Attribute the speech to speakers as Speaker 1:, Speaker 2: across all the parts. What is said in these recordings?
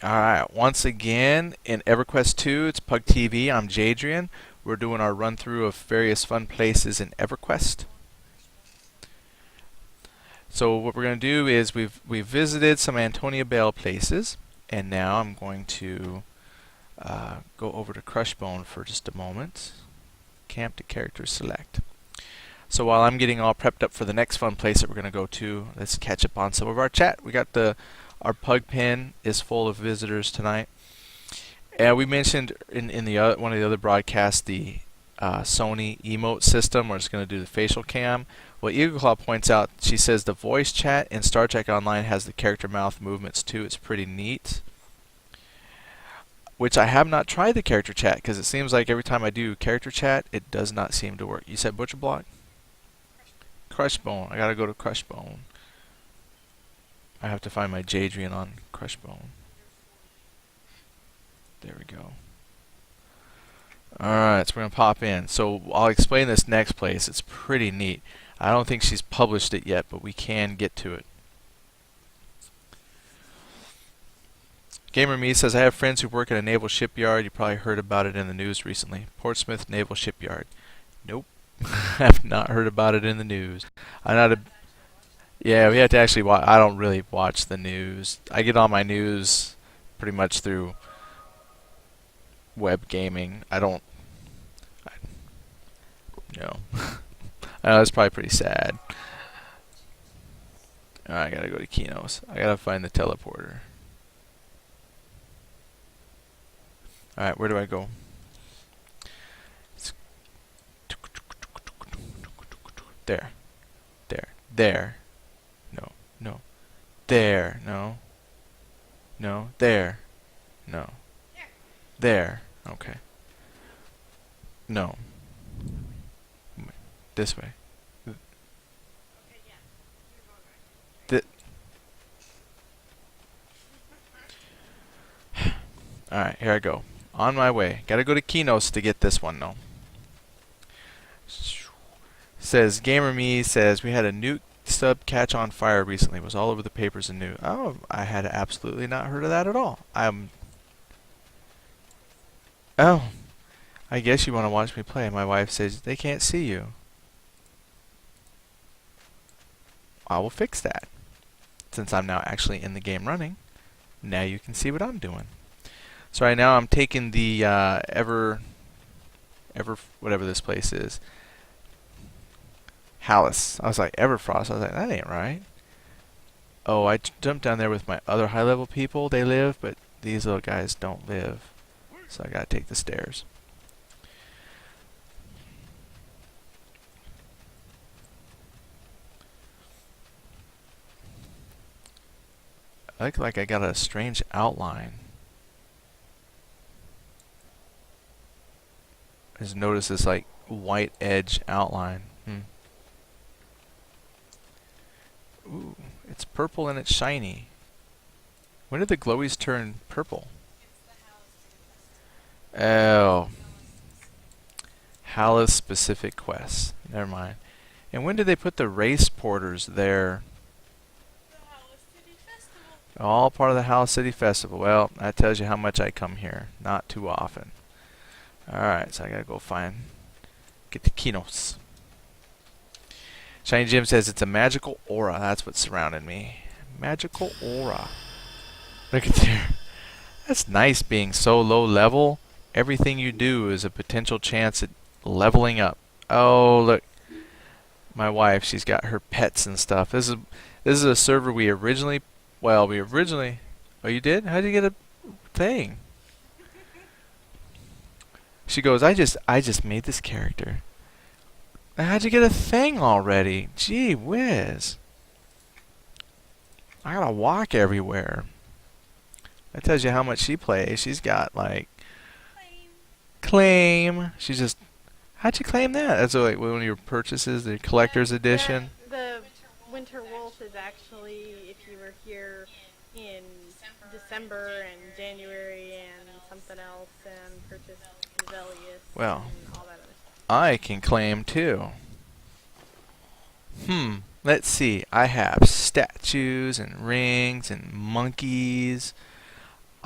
Speaker 1: Alright, once again in EverQuest 2, it's Pug TV. I'm Jadrian. We're doing our run through of various fun places in EverQuest. So what we're going to do is we've visited some Antonia Bale places, and now I'm going to go over to Crushbone for just a moment. Camp to character select. So while I'm getting all prepped up for the next fun place that we're going to go to, let's catch up on some of our chat. We got our pug pen is full of visitors tonight. And we mentioned in the one of the other broadcasts the Sony emote system where it's going to do the facial cam. Well, Eagleclaw points out, she says the voice chat in Star Trek Online has the character mouth movements too. It's pretty neat. Which I have not tried the character chat because it seems like every time I do character chat, it does not seem to work. You said Butcher Block? Crushbone. I gotta go to Crushbone. I have to find my Jadrian on Crushbone. There we go. Alright, so we're going to pop in. So I'll explain this next place. It's pretty neat. I don't think she's published it yet, but we can get to it. Gamer Me says, I have friends who work at a naval shipyard. You probably heard about it in the news recently. Portsmouth Naval Shipyard. Nope. I've not heard about it in the news. I'm not a... Yeah, we have to actually watch. I don't really watch the news. I get all my news pretty much through web gaming. I don't... No. I know, that's probably pretty sad. Alright, I gotta go to Kinos. I gotta find the teleporter. Alright, where do I go? There. There. There. No. No. There. No. No. There. No. There. Okay. No. This way. Th Alright, here I go. On my way. Gotta go to Kinos to get this one though. Says Gamer Me says we had a nuke sub catch on fire recently. It was all over the papers and news. Oh, I had absolutely not heard of that at all. Oh, I guess you want to watch me play. My wife says they can't see you. I will fix that. Since I'm now actually in the game running, now you can see what I'm doing. So right now I'm taking the whatever this place is. Hallis. I was like, Everfrost. I was like, that ain't right. Oh, I jumped down there with my other high level people. They live, but these little guys don't live. So I gotta take the stairs. I look like I got a strange outline. I just noticed this like white edge outline. Ooh, it's purple and it's shiny. When did the glowies turn purple? Oh, Hallis specific quests. Never mind. And when did they put the race porters there? All part of the Hallis City Festival. Well, that tells you how much I come here. Not too often. Alright, so I gotta go get to Kinos. Shiny Jim says it's a magical aura. That's what's surrounding me. Magical aura. Look at there. That's nice being so low level. Everything you do is a potential chance at leveling up. Oh, look. My wife, she's got her pets and stuff. This is a server we originally... Oh, you did? How'd you get a thing? She goes, I just made this character. How'd you get a thing already? Gee whiz. I gotta walk everywhere. That tells you how much she plays. She's got like... Claim. She's just... How'd you claim that? That's like one of your purchases, the collector's edition?
Speaker 2: The Winter Wolf is actually, if you were here in December and January and something else and purchased Rebellious
Speaker 1: Well,
Speaker 2: and all that other stuff.
Speaker 1: I can claim too. Let's see. I have statues and rings and monkeys.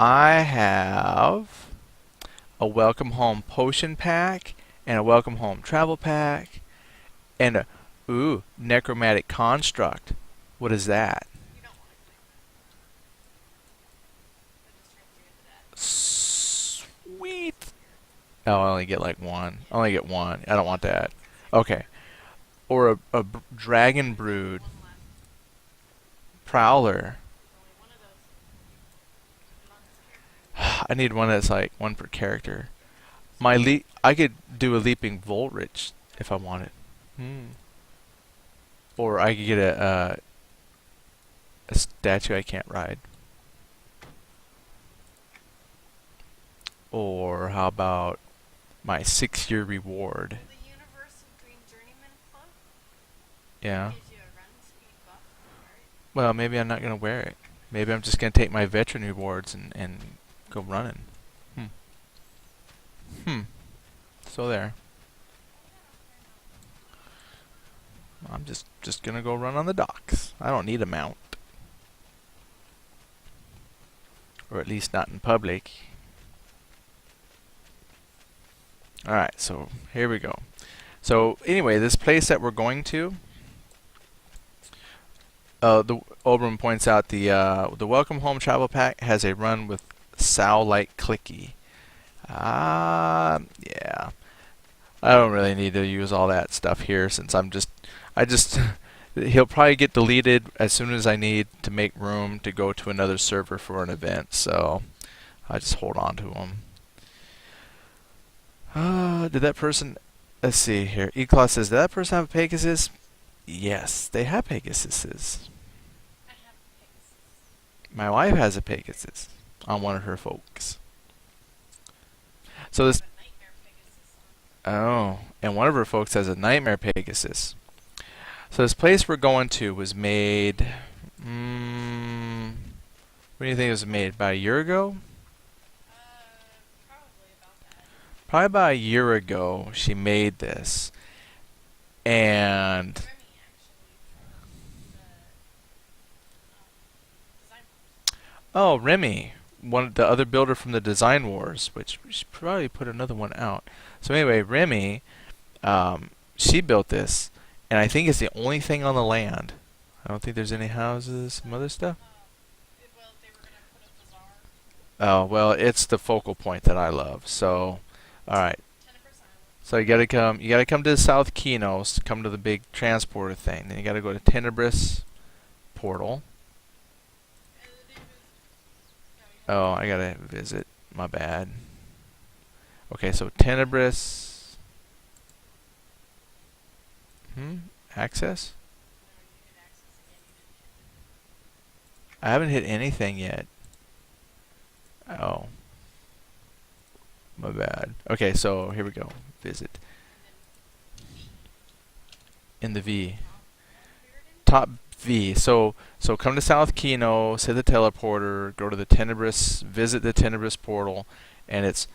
Speaker 1: I have a welcome home potion pack and a welcome home travel pack and a necromantic construct. What is that? Sweet. Oh, I only get like one. I only get one. I don't want that. Okay. Or a dragon brood prowler. I need one that's like one per character. I could do a leaping Volrich if I wanted. Or I could get a statue I can't ride. Or how about my 6-year reward?
Speaker 3: The Universal Green Journeyman Club
Speaker 1: Yeah.
Speaker 3: gives you a run speed buff, right?
Speaker 1: Well, maybe I'm not gonna wear it. Maybe I'm just gonna take my veteran rewards and go running. So there. I'm just gonna go run on the docks. I don't need a mount. Or at least not in public. Alright, so here we go. So anyway, this place that we're going to, the Oberon points out the Welcome Home Travel Pack has a run with Sow like Clicky. Yeah. I don't really need to use all that stuff here since he'll probably get deleted as soon as I need to make room to go to another server for an event, so I just hold on to him. Did that person, let's see here, Eclaw says, did that person have a Pegasus? Yes, they have Pegasuses.
Speaker 3: I have Pegasus.
Speaker 1: My wife has a Pegasus on one of her folks. So this,
Speaker 3: A Nightmare Pegasus on.
Speaker 1: oh, and one of her folks has a Nightmare Pegasus. So this place we're going to was made, when do you think it was made? About a year ago?
Speaker 3: Probably about that.
Speaker 1: Probably about a year ago she made this. And
Speaker 3: Remy, actually, from the Design Wars.
Speaker 1: oh, Remy, the other builder from the Design Wars, which we should probably put another one out. So anyway, Remy, she built this, and I think it's the only thing on the land. I don't think there's any houses, some other stuff.
Speaker 3: Well, they were going to put a bazaar.
Speaker 1: Oh, well, it's the focal point that I love. So, all right.
Speaker 3: Tenebris Island.
Speaker 1: So you gotta come to South Kinos to come to the big transporter thing. Then you gotta go to Tenebris Portal. Oh, I gotta visit. My bad. Okay, so Tenebris. Access? I haven't hit anything yet. Oh. My bad. Okay, so here we go. Visit. In the V. Top V. So come to South Kino, hit the teleporter, go to the Tenebris, visit the Tenebris portal, and it's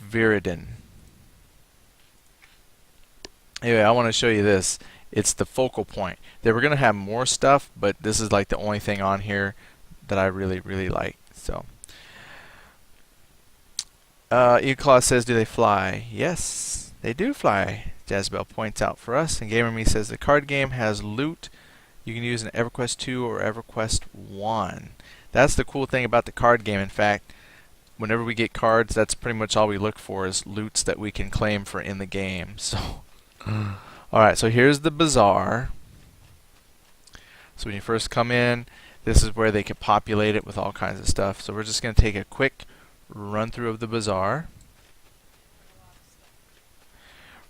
Speaker 1: Viridin. Anyway, I want to show you this. It's the focal point. They were going to have more stuff, but this is like the only thing on here that I really, really like. So, Eclaw says, do they fly? Yes, they do fly. Jazbel points out for us. And GamerMe says the card game has loot you can use in EverQuest 2 or EverQuest 1. That's the cool thing about the card game. In fact, whenever we get cards, that's pretty much all we look for is loots that we can claim for in the game. So, alright, so here's the bazaar. So when you first come in, this is where they can populate it with all kinds of stuff. So we're just going to take a quick run through of the bazaar.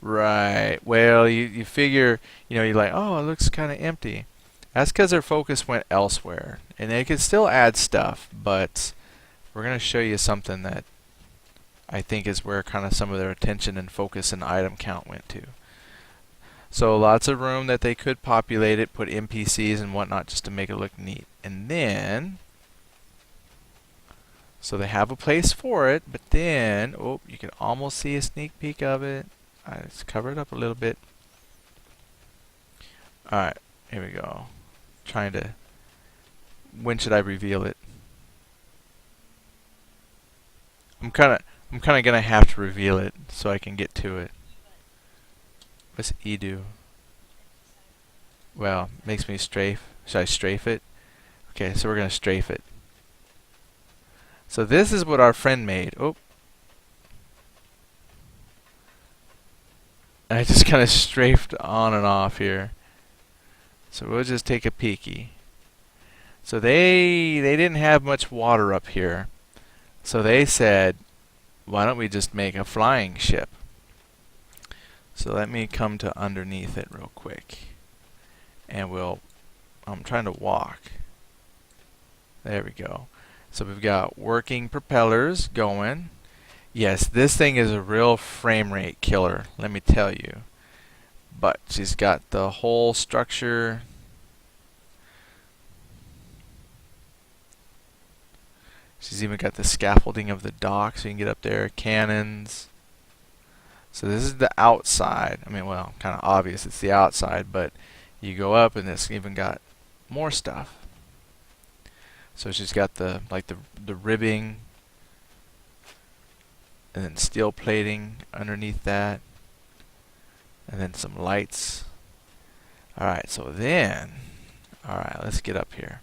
Speaker 1: Right. Well, you figure, you're like, oh, it looks kind of empty. That's because their focus went elsewhere. And they could still add stuff, but we're going to show you something that I think is where kind of some of their attention and focus and item count went to. So lots of room that they could populate it, put NPCs and whatnot just to make it look neat. And then, so they have a place for it, but then, oh, you can almost see a sneak peek of it. Let's cover it up a little bit. Alright, here we go. When should I reveal it? I'm kind of gonna have to reveal it so I can get to it. What's E do? Well, makes me strafe. Should I strafe it? Okay, so we're gonna strafe it. So this is what our friend made. Oh, I just kind of strafed on and off here. So we'll just take a peeky. So they didn't have much water up here. So they said, why don't we just make a flying ship? So let me come to underneath it real quick. And I'm trying to walk. There we go. So we've got working propellers going. Yes, this thing is a real frame rate killer, let me tell you. But she's got the whole structure. She's even got the scaffolding of the dock so you can get up there. Cannons. So this is the outside. I mean, well, kind of obvious it's the outside, but you go up and it's even got more stuff. So she's got the ribbing and then steel plating underneath that and then some lights. Alright, so then alright, let's get up here.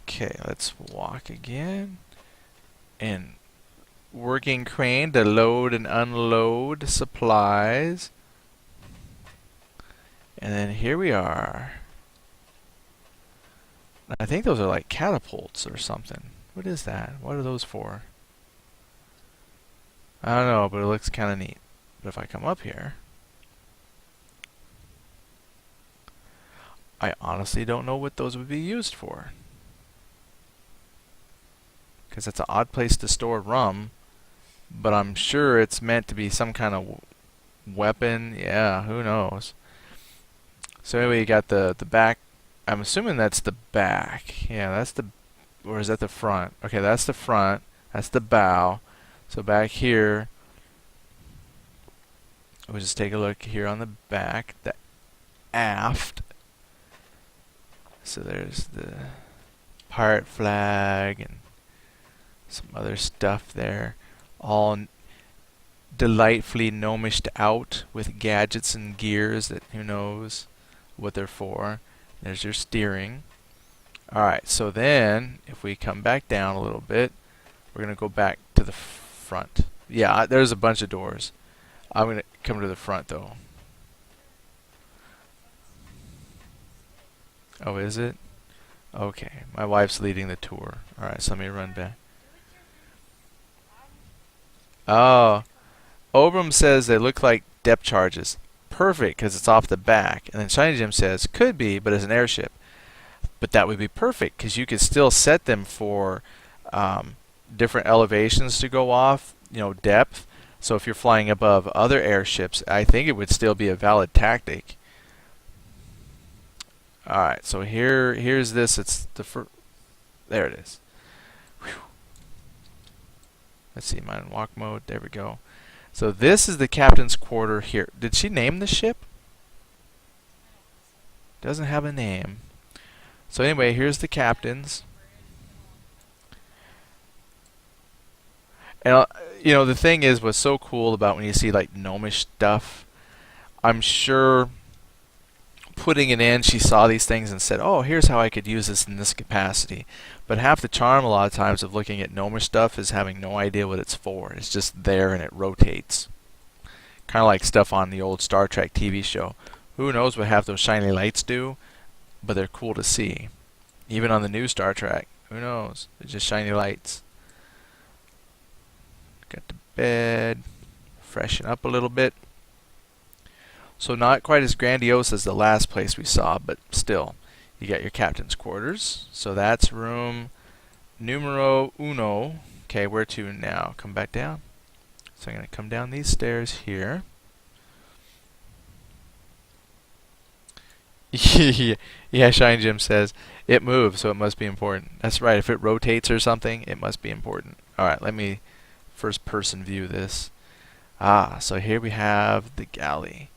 Speaker 1: Okay, let's walk again. And working crane to load and unload supplies. And then here we are. I think those are like catapults or something. What is that? What are those for? I don't know, but it looks kind of neat. But if I come up here, I honestly don't know what those would be used for. Because it's an odd place to store rum, but I'm sure it's meant to be some kind of weapon. Yeah, who knows? So anyway, you got the back. I'm assuming that's the back. Yeah, that's the, or is that the front? Okay, that's the front. That's the bow. So back here, we'll just take a look here on the back, the aft. So there's the pirate flag and some other stuff there, all delightfully gnomished out with gadgets and gears that who knows what they're for. There's your steering. Alright, so then if we come back down a little bit, we're going to go back to the front. Yeah, there's a bunch of doors. I'm going to come to the front though. Oh, is it? Okay, my wife's leading the tour. Alright, so let me run back. Oh, Obram says they look like depth charges. Perfect, because it's off the back. And then Shiny Jim says, could be, but it's an airship. But that would be perfect, because you could still set them for different elevations to go off, you know, depth. So if you're flying above other airships, I think it would still be a valid tactic. Alright, so here's this. It's the first. There it is. Whew. Let's see, mine in walk mode. There we go. So this is the captain's quarter here. Did she name the ship? Doesn't have a name. So anyway, here's the captain's. And you know, the thing is, what's so cool about when you see like gnomish stuff, I'm sure putting it in, she saw these things and said, oh, here's how I could use this in this capacity. But half the charm a lot of times of looking at gnomish stuff is having no idea what it's for. It's just there and it rotates. Kind of like stuff on the old Star Trek TV show. Who knows what half those shiny lights do, but they're cool to see. Even on the new Star Trek, who knows? They're just shiny lights. Got the bed, freshen up a little bit. So not quite as grandiose as the last place we saw, but still, you got your captain's quarters. So that's room numero uno. Okay, where to now? Come back down. So I'm going to come down these stairs here. Yeah, Shine Jim says, it moves, so it must be important. That's right, if it rotates or something, it must be important. Alright, let me first person view this. Ah, so here we have the galley.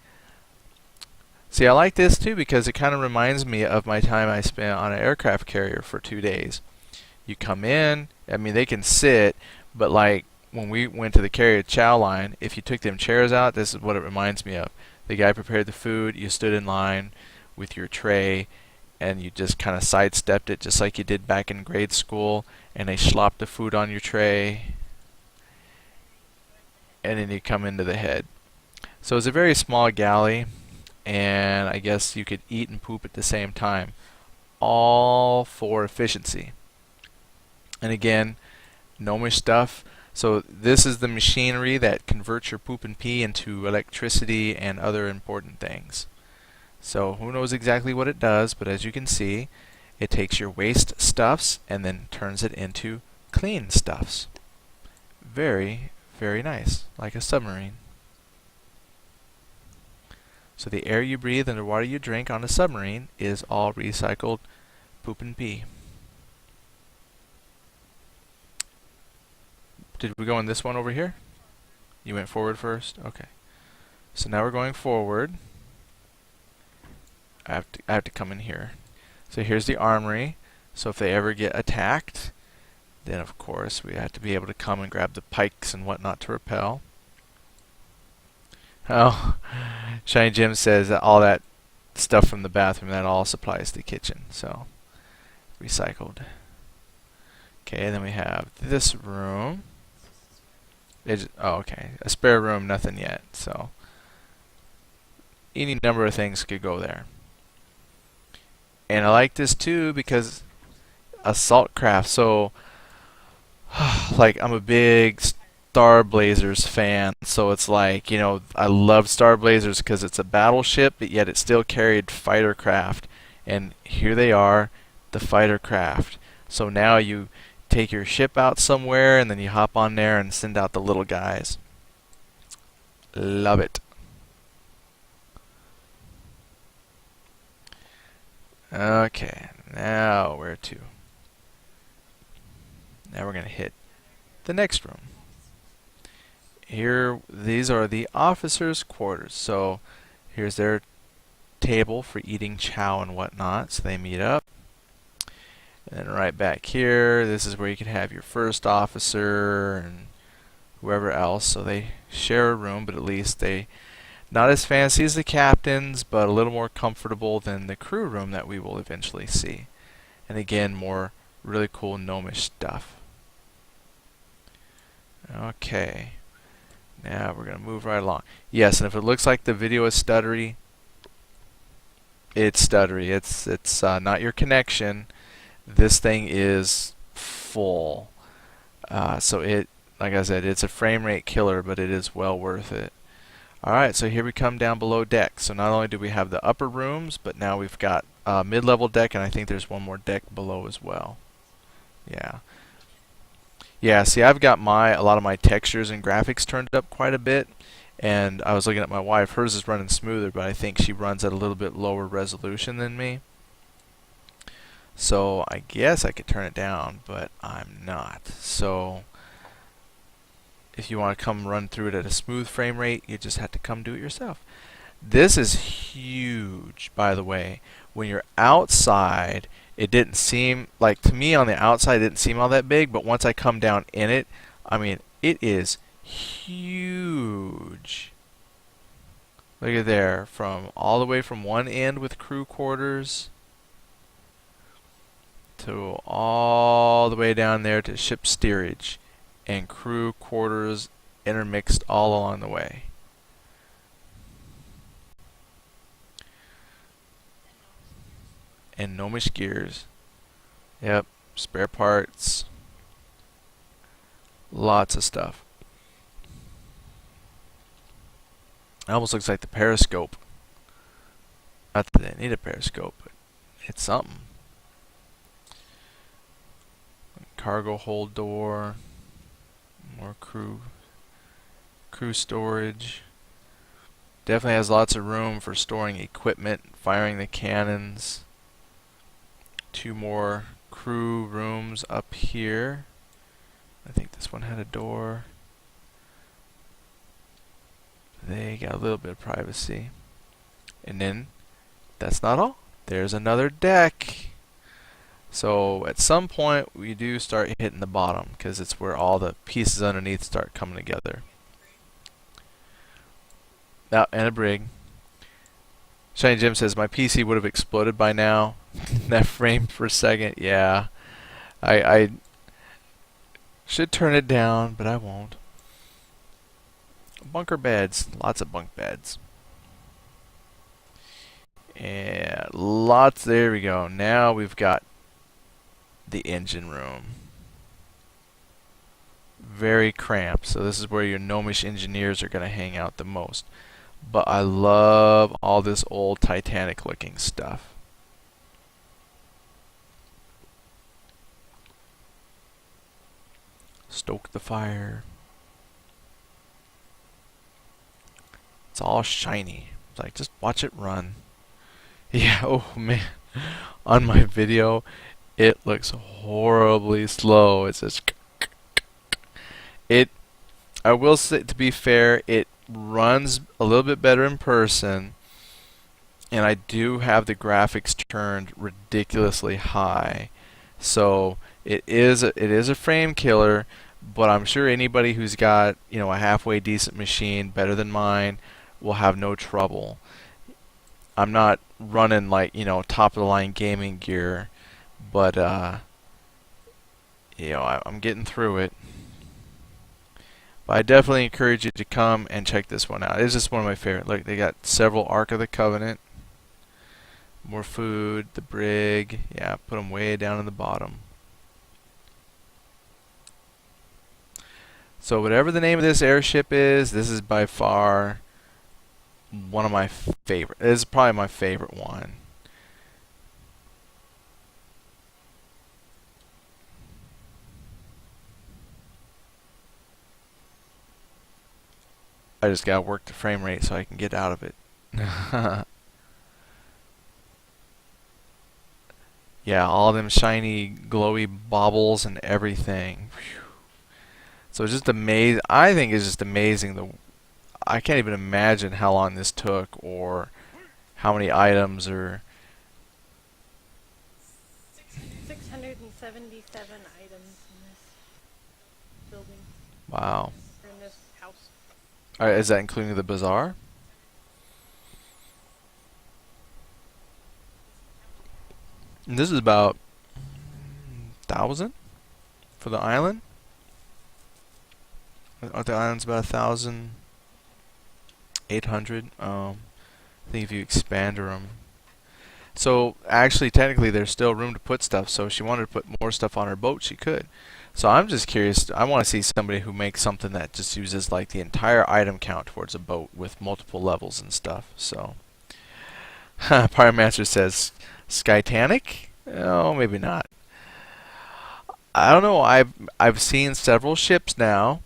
Speaker 1: See, I like this too because it kind of reminds me of my time I spent on an aircraft carrier for 2 days. You come in, I mean, they can sit, but like when we went to the carrier chow line, if you took them chairs out, this is what it reminds me of. The guy prepared the food, you stood in line with your tray, and you just kind of sidestepped it just like you did back in grade school, and they slopped the food on your tray, and then you come into the head. So it's a very small galley, and I guess you could eat and poop at the same time, all for efficiency. And again, gnomish stuff. So this is the machinery that converts your poop and pee into electricity and other important things. So who knows exactly what it does, but as you can see, it takes your waste stuffs and then turns it into clean stuffs. Very, very nice, like a submarine. So the air you breathe and the water you drink on a submarine is all recycled poop and pee. Did we go in this one over here? You went forward first? Okay. So now we're going forward. I have to come in here. So here's the armory. So if they ever get attacked, then of course we have to be able to come and grab the pikes and whatnot to repel. Oh, Shiny Jim says that all that stuff from the bathroom, that all supplies the kitchen. So recycled. Okay, then we have this room. Oh, okay. A spare room, nothing yet. So any number of things could go there. And I like this too because assault craft. So like I'm a big Star Blazers fan, so it's like, you know, I love Star Blazers because it's a battleship, but yet it still carried fighter craft. And here they are, the fighter craft. So now you take your ship out somewhere and then you hop on there and send out the little guys. Love it. Okay, now where to? Now we're going to hit the next room. Here, these are the officers' quarters. So here's their table for eating chow and whatnot. So they meet up. And then right back here, this is where you can have your first officer and whoever else. So they share a room, but at least they not as fancy as the captains, but a little more comfortable than the crew room that we will eventually see. And again, more really cool gnomish stuff. Okay. Now we're going to move right along. Yes, and if it looks like the video is stuttery, it's stuttery. It's not your connection. This thing is full. So it, like I said, it's a frame rate killer, but it is well worth it. Alright, so here we come down below deck. So not only do we have the upper rooms, but now we've got mid-level deck, and I think there's one more deck below as well. Yeah. Yeah, see, I've got a lot of my textures and graphics turned up quite a bit, and I was looking at my wife. Hers is running smoother, but I think she runs at a little bit lower resolution than me. So I guess I could turn it down, but I'm not. So if you want to come run through it at a smooth frame rate, you just have to come do it yourself. This is huge, by the way. When you're outside, it didn't seem, like, to me on the outside, it didn't seem all that big, but once I come down in it, I mean, it is huge. Look at there, from all the way from one end with crew quarters to all the way down there to ship steerage and crew quarters intermixed all along the way. And gnomish gears. Yep, spare parts. Lots of stuff. It almost looks like the periscope. Not that they need a periscope, but it's something. Cargo hold door. More crew storage. Definitely has lots of room for storing equipment, firing the cannons. 2 more crew rooms up here. I think this one had a door. They got a little bit of privacy. And then that's not all. There's another deck. So at some point we do start hitting the bottom because it's where all the pieces underneath start coming together. Now, and a brig. Shiny Jim says my PC would have exploded by now. That frame per second, yeah. I should turn it down, but I won't. Bunker beds, lots of bunk beds. And lots, there we go. Now we've got the engine room. Very cramped, so this is where your gnomish engineers are going to hang out the most. But I love all this old Titanic looking stuff. Stoke the fire. It's all shiny. It's like, just watch it run. Yeah, oh man. On my video, it looks horribly slow. It's just... I will say, to be fair, it runs a little bit better in person. And I do have the graphics turned ridiculously high. So it is a frame killer, but I'm sure anybody who's got, you know, a halfway decent machine better than mine will have no trouble. I'm not running like, you know, top of the line gaming gear, but you know, I'm getting through it. But I definitely encourage you to come and check this one out. It's just one of my favorite. Look, they got several Ark of the Covenant. More food, the brig. Yeah, put them way down in the bottom. So whatever the name of this airship is, this is by far one of my favorite. This is probably my favorite one. I just gotta work the frame rate so I can get out of it. Yeah, all them shiny, glowy baubles and everything. Whew. So it's just amazing. I think it's just amazing. I can't even imagine how long this took, or how many items, or
Speaker 2: 677 items in this building,
Speaker 1: wow.
Speaker 2: or in this house.
Speaker 1: All right, is that including the bazaar? And this is about 1,000 for the island. Aren't the islands about 1,800? I think if you expanded them. So actually, technically, there's still room to put stuff. So if she wanted to put more stuff on her boat, she could. So I'm just curious. I want to see somebody who makes something that just uses like the entire item count towards a boat with multiple levels and stuff. So Pyromancer says Skytanic? Oh, maybe not. I don't know. I've seen several ships now,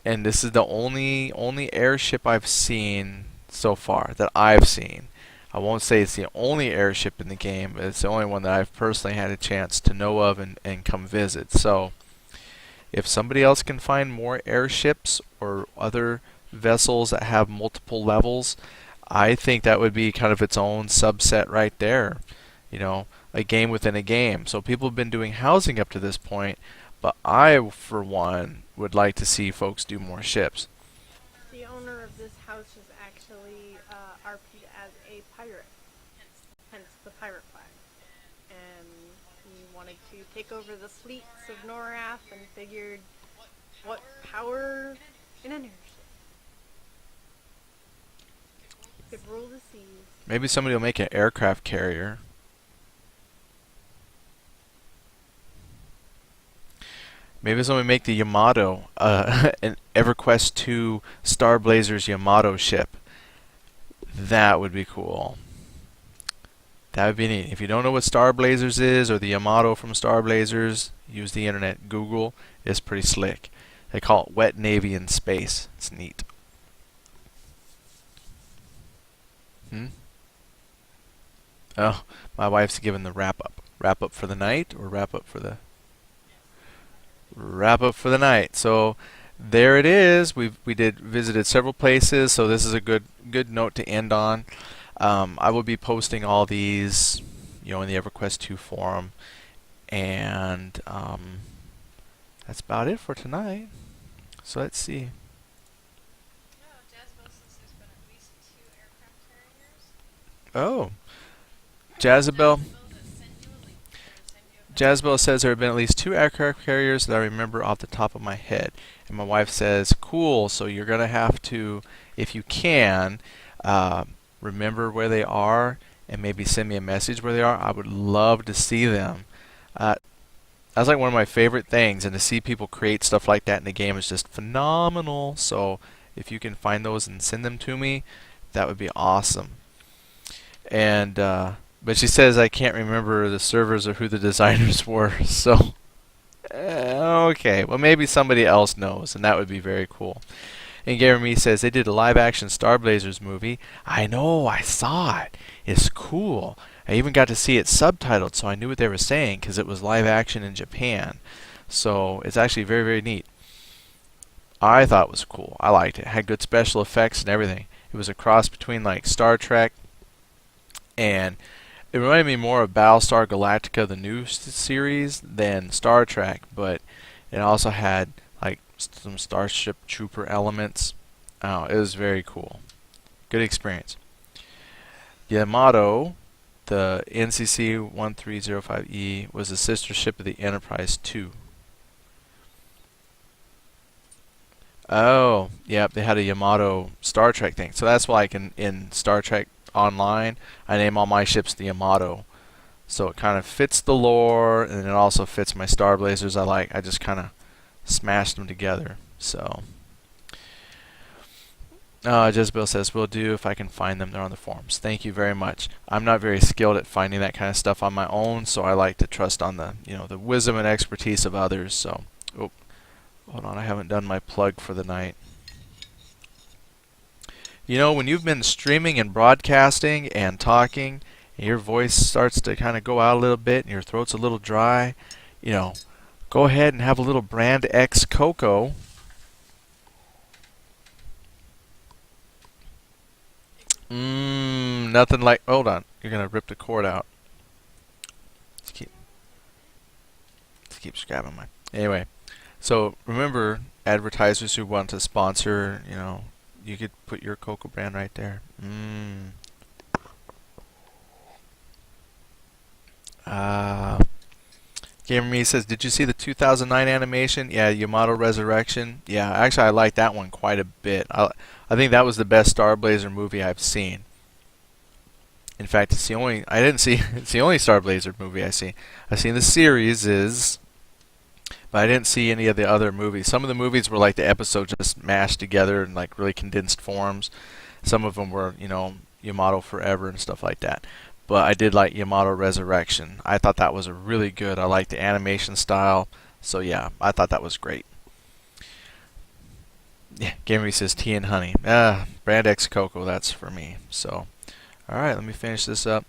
Speaker 1: and this is the only airship I've seen so far that I've seen. I won't say it's the only airship in the game, but it's the only one that I've personally had a chance to know of and come visit. So if somebody else can find more airships or other vessels that have multiple levels, I think that would be kind of its own subset right there. You know, a game within a game. So people have been doing housing up to this point, but I, for one, would like to see folks do more ships.
Speaker 2: The owner of this house is actually RP'd as a pirate, hence the pirate flag. And he wanted to take over the fleets of Norath and figured what power in an airship could rule the seas.
Speaker 1: Maybe somebody will make an aircraft carrier. Maybe somebody make the Yamato, an Everquest 2 Star Blazers Yamato ship. That would be cool. That would be neat. If you don't know what Star Blazers is, or the Yamato from Star Blazers, use the internet. Google. It's pretty slick. They call it Wet Navy in space. It's neat. Oh, my wife's giving the wrap up. Wrap up for the night, or wrap up for the... Wrap up for the night. So there it is. We visited several places, so this is a good note to end on. I will be posting all these, in the Everquest 2 forum, and that's about it for tonight. So let's see.
Speaker 3: No, Jazbel says there's been at least 2 aircraft carriers.
Speaker 1: Oh,
Speaker 3: Jazbel,
Speaker 1: Jazabel.
Speaker 3: that send you a link or send you a message.
Speaker 1: Jazbel says there have been at least 2 aircraft carriers that I remember off the top of my head. And my wife says, cool, so you're going to have to, if you can, uh, remember where they are and maybe send me a message where they are. I would love to see them. Uh, that's like one of my favorite things, and to see people create stuff like that in the game is just phenomenal. So if you can find those and send them to me, that would be awesome. And but she says I can't remember the servers or who the designers were. So okay, well maybe somebody else knows, and that would be very cool. And Gary says they did a live-action Star Blazers movie. I know, I saw it. It's cool. I even got to see it subtitled, so I knew what they were saying because it was live action in Japan. So it's actually very, very neat. I thought it was cool. I liked it. It had good special effects and everything. It was a cross between like Star Trek, and it reminded me more of Battlestar Galactica, the new series, than Star Trek, but it also had like some Starship Trooper elements. Oh, it was very cool. Good experience. Yamato, the NCC 1305E, was a sister ship of the Enterprise 2. Oh, yep, they had a Yamato Star Trek thing. So that's why, like in Star Trek Online, I name all my ships the Yamato. So it kind of fits the lore, and it also fits my Star Blazers I like. I just kind of smashed them together. So, Jezebel says, will do if I can find them. They're on the forums. Thank you very much. I'm not very skilled at finding that kind of stuff on my own, so I like to trust on the wisdom and expertise of others. So, oh, hold on, I haven't done my plug for the night. When you've been streaming and broadcasting and talking, and your voice starts to kind of go out a little bit and your throat's a little dry, go ahead and have a little Brand X cocoa. Nothing like. Hold on, you're gonna rip the cord out. Let's keep scrapping mine. Anyway, so remember, advertisers who want to sponsor, you could put your cocoa brand right there. Gamer Me says, did you see the 2009 animation? Yeah, Yamato Resurrection. Yeah, actually I like that one quite a bit. I think that was the best Star Blazer movie I've seen. In fact, it's the only it's the only Star Blazer movie I've seen. I've seen the series, but I didn't see any of the other movies. Some of the movies were like the episodes just mashed together in like really condensed forms. Some of them were, Yamato Forever and stuff like that. But I did like Yamato Resurrection. I thought that was a really good. I liked the animation style. So yeah, I thought that was great. Yeah, Gamery says tea and honey. Brand X Cocoa, that's for me. So, alright, let me finish this up.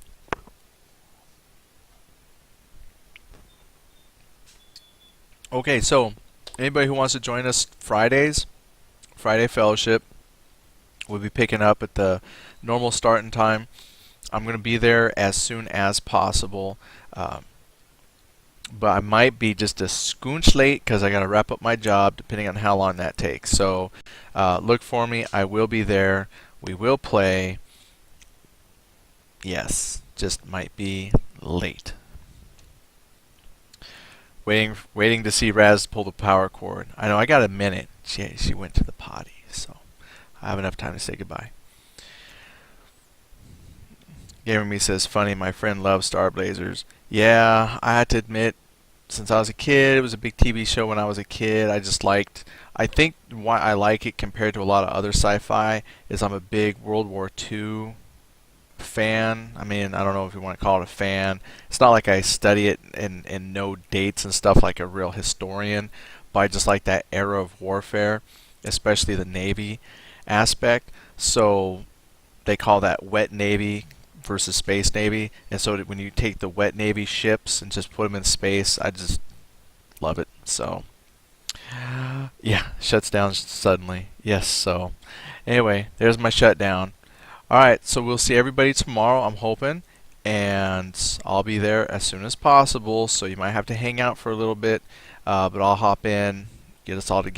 Speaker 1: Okay, so anybody who wants to join us Fridays, Friday Fellowship, we'll be picking up at the normal starting time. I'm going to be there as soon as possible, but I might be just a skoonch late because I got to wrap up my job depending on how long that takes. So look for me. I will be there. We will play. Yes, just might be late. Waiting to see Raz pull the power cord. I know I got a minute. She went to the potty, so I have enough time to say goodbye. Gamer Me says, funny, my friend loves Star Blazers. Yeah, I had to admit, since I was a kid, it was a big TV show when I was a kid. I think why I like it compared to a lot of other sci-fi is I'm a big World War II fan. I mean, I don't know if you want to call it a fan. It's not like I study it and know dates and stuff like a real historian, but I just like that era of warfare, especially the Navy aspect. So they call that wet Navy versus space Navy, and so when you take the wet Navy ships and just put them in space, I just love it. So yeah, shuts down suddenly. Yes, so anyway, there's my shutdown. All right, so we'll see everybody tomorrow, I'm hoping, and I'll be there as soon as possible. So you might have to hang out for a little bit, but I'll hop in, get us all together.